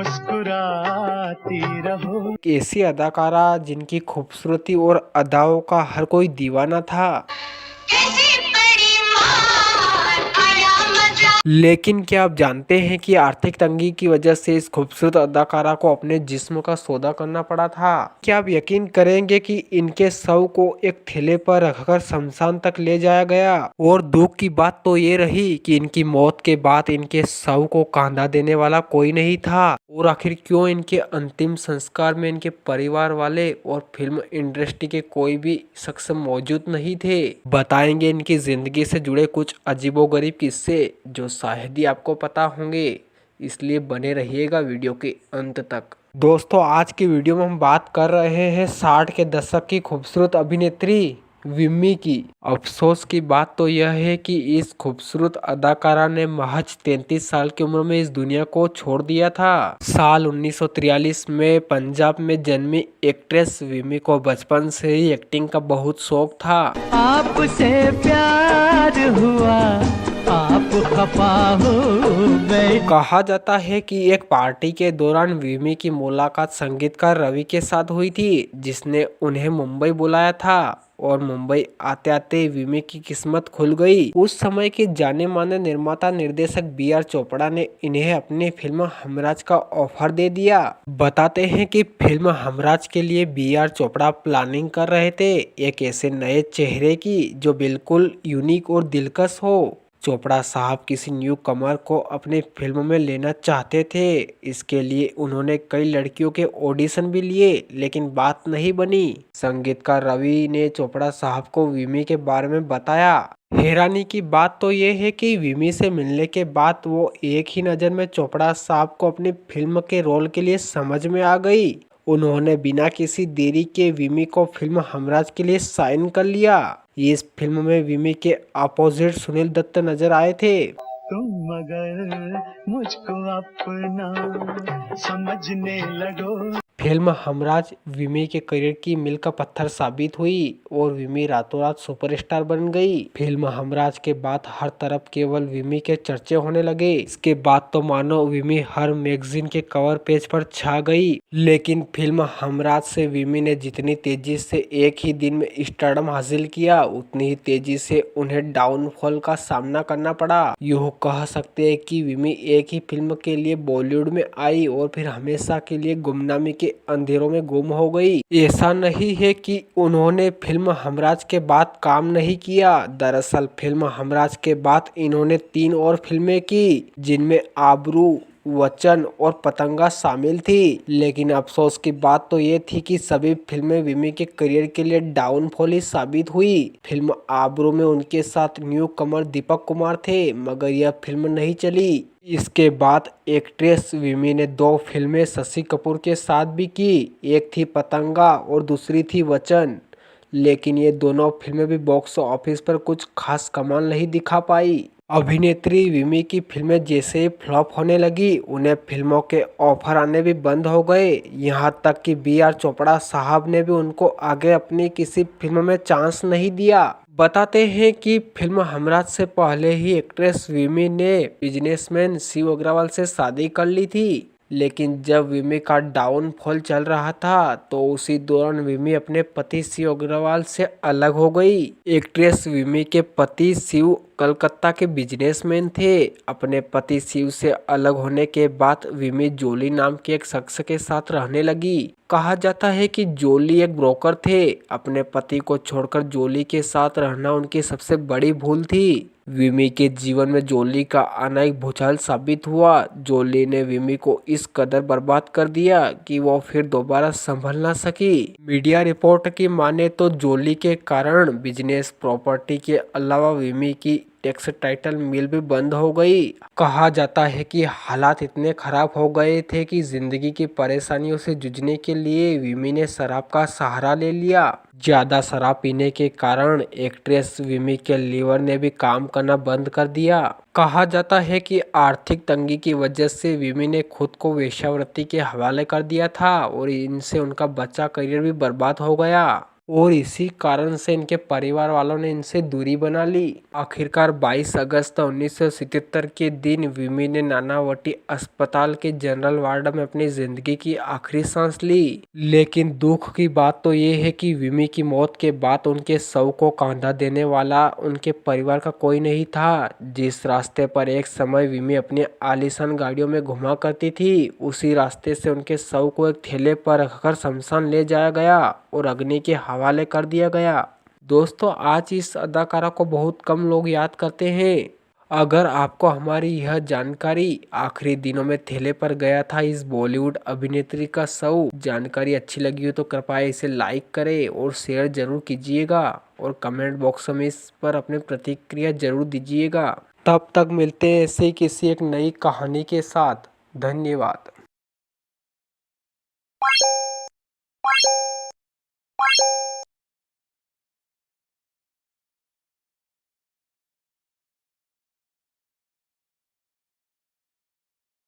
मुस्कुराती रहो। ऐसी अदाकारा जिनकी खूबसूरती और अदाओं का हर कोई दीवाना था। लेकिन क्या आप जानते हैं कि आर्थिक तंगी की वजह से इस खूबसूरत अदाकारा को अपने जिस्म का सौदा करना पड़ा था। क्या आप यकीन करेंगे कि इनके शव को एक ठेले पर रखकर शमशान तक ले जाया गया। और दुख की बात तो ये रही कि इनकी मौत के बाद इनके शव को कांधा देने वाला कोई नहीं था। और आखिर क्यों इनके अंतिम संस्कार में इनके परिवार वाले और फिल्म इंडस्ट्री के कोई भी शख्स मौजूद नहीं थे। बताएंगे इनकी जिंदगी से जुड़े कुछ अजीबोगरीब किस्से जो शायद ही आपको पता होंगे, इसलिए बने रहिएगा वीडियो के अंत तक। दोस्तों, आज की वीडियो में हम बात कर रहे हैं 60 के दशक की खूबसूरत अभिनेत्री विम्मी की। अफसोस की बात तो यह है कि इस खूबसूरत अदाकारा ने महज 33 साल की उम्र में इस दुनिया को छोड़ दिया था। साल 1943 में पंजाब में जन्मी एक्ट्रेस विम्मी को बचपन से ही एक्टिंग का बहुत शौक था। आपसे प्यार हुआ, आप खफा हो गए। कहा जाता है कि एक पार्टी के दौरान विम्मी की मुलाकात संगीतकार रवि के साथ हुई थी, जिसने उन्हें मुंबई बुलाया था। और मुंबई आते आते विम्मी की किस्मत खुल गई। उस समय के जाने माने निर्माता निर्देशक बी.आर. चोपड़ा ने इन्हें अपनी फिल्म हमराज का ऑफर दे दिया। बताते हैं कि फिल्म हमराज के लिए बी.आर. चोपड़ा प्लानिंग कर रहे थे एक ऐसे नए चेहरे की जो बिल्कुल यूनिक और दिलकश हो। चोपड़ा साहब किसी न्यू कमर को अपनी फिल्म में लेना चाहते थे। इसके लिए उन्होंने कई लड़कियों के ऑडिशन भी लिए, लेकिन बात नहीं बनी। संगीतकार रवि ने चोपड़ा साहब को विम्मी के बारे में बताया। हैरानी की बात तो ये है कि विम्मी से मिलने के बाद वो एक ही नज़र में चोपड़ा साहब को अपनी फिल्म के रोल के लिए समझ में आ गई। उन्होंने बिना किसी देरी के विम्मी को फिल्म हमराज के लिए साइन कर लिया। इस फिल्म में विम्मी के अपोजिट सुनील दत्त नजर आए थे। तुम अगर मुझको अपना समझने लगो। फिल्म हमराज विम्मी के करियर की मील का पत्थर साबित हुई और विम्मी रातों रात सुपरस्टार बन गई। फिल्म हमराज के बाद हर तरफ केवल विम्मी के चर्चे होने लगे। इसके बाद तो मानो विम्मी हर मैगजीन के कवर पेज पर छा गई। लेकिन फिल्म हमराज से विम्मी ने जितनी तेजी से एक ही दिन में स्टारडम हासिल किया, उतनी ही तेजी से उन्हें डाउनफॉल का सामना करना पड़ा। यूँ कह सकते हैं कि विम्मी एक ही फिल्म के लिए बॉलीवुड में आई और फिर हमेशा के लिए गुमनामी के अंधेरों में गुम हो गई। ऐसा नहीं है कि उन्होंने फिल्म हमराज के बाद काम नहीं किया। दरअसल फिल्म हमराज के बाद इन्होंने 3 और फिल्में की, जिनमें आबरू, वचन और पतंगा शामिल थी। लेकिन अफसोस की बात तो ये थी कि सभी फिल्में विम्मी के करियर के लिए डाउनफॉल ही साबित हुई। फिल्म आबरू में उनके साथ न्यू कमर दीपक कुमार थे, मगर यह फिल्म नहीं चली। इसके बाद एक्ट्रेस विम्मी ने 2 फिल्में शशि कपूर के साथ भी की। एक थी पतंगा और दूसरी थी वचन। लेकिन ये दोनों फिल्में भी बॉक्स ऑफिस पर कुछ खास कमाल नहीं दिखा पाई। अभिनेत्री विम्मी की फिल्में जैसे ही फ्लॉप होने लगी, उन्हें फिल्मों के ऑफर आने भी बंद हो गए। यहाँ तक कि बी.आर. चोपड़ा साहब ने भी उनको आगे अपनी किसी फिल्म में चांस नहीं दिया। बताते हैं कि फिल्म हमराज से पहले ही एक्ट्रेस विम्मी ने बिजनेसमैन शिव अग्रवाल से शादी कर ली थी। लेकिन जब विम्मी का डाउनफॉल चल रहा था तो उसी दौरान विम्मी अपने पति शिव अग्रवाल से अलग हो गई। एक्ट्रेस विम्मी के पति शिव कलकत्ता के बिजनेसमैन थे। अपने पति शिव से अलग होने के बाद विम्मी जोली नाम के एक शख्स के साथ रहने लगी। कहा जाता है कि जोली एक ब्रोकर थे। अपने पति को छोड़कर जोली के साथ रहना उनकी सबसे बड़ी भूल थी। विम्मी के जीवन में जोली का आना एक भूचाल साबित हुआ। जोली ने विम्मी को इस कदर बर्बाद कर दिया कि वो फिर दोबारा संभल ना सकी। मीडिया रिपोर्ट की माने तो जोली के कारण बिजनेस प्रॉपर्टी के अलावा विम्मी की टेक्सटाइल मिल भी बंद हो गई। कहा जाता है कि हालात इतने खराब हो गए थे कि जिंदगी की परेशानियों से जूझने के लिए विम्मी ने शराब का सहारा ले लिया। ज्यादा शराब पीने के कारण एक्ट्रेस विम्मी के लीवर ने भी काम करना बंद कर दिया। कहा जाता है कि आर्थिक तंगी की वजह से विम्मी ने खुद को वेश्यावृत्ति के हवाले कर दिया था और इनसे उनका बच्चा करियर भी बर्बाद हो गया। और इसी कारण से इनके परिवार वालों ने इनसे दूरी बना ली। आखिरकार 22 अगस्त 1977 के दिन विमी ने नानावटी अस्पताल के जनरल वार्ड में अपनी जिंदगी की आखिरी सांस ली। लेकिन दुख की बात तो ये है कि विमी की मौत के बाद उनके शव को कंधा देने वाला उनके परिवार का कोई नहीं था। जिस रास्ते पर एक समय विमी अपनी आलीशान गाड़ियों में घुमा करती थी, उसी रास्ते से उनके शव को एक थैले पर रखकर शमशान ले जाया गया और अग्नि के हवाले कर दिया गया। दोस्तों, आज इस अदाकारा को बहुत कम लोग याद करते हैं। अगर आपको हमारी यह जानकारी आखिरी दिनों में थैले पर गया था इस बॉलीवुड अभिनेत्री का शव जानकारी अच्छी लगी हो तो कृपया इसे लाइक करें और शेयर जरूर कीजिएगा और कमेंट बॉक्स में इस पर अपनी प्रतिक्रिया जरूर दीजिएगा। तब तक मिलते हैं ऐसे किसी एक नई कहानी के साथ। धन्यवाद।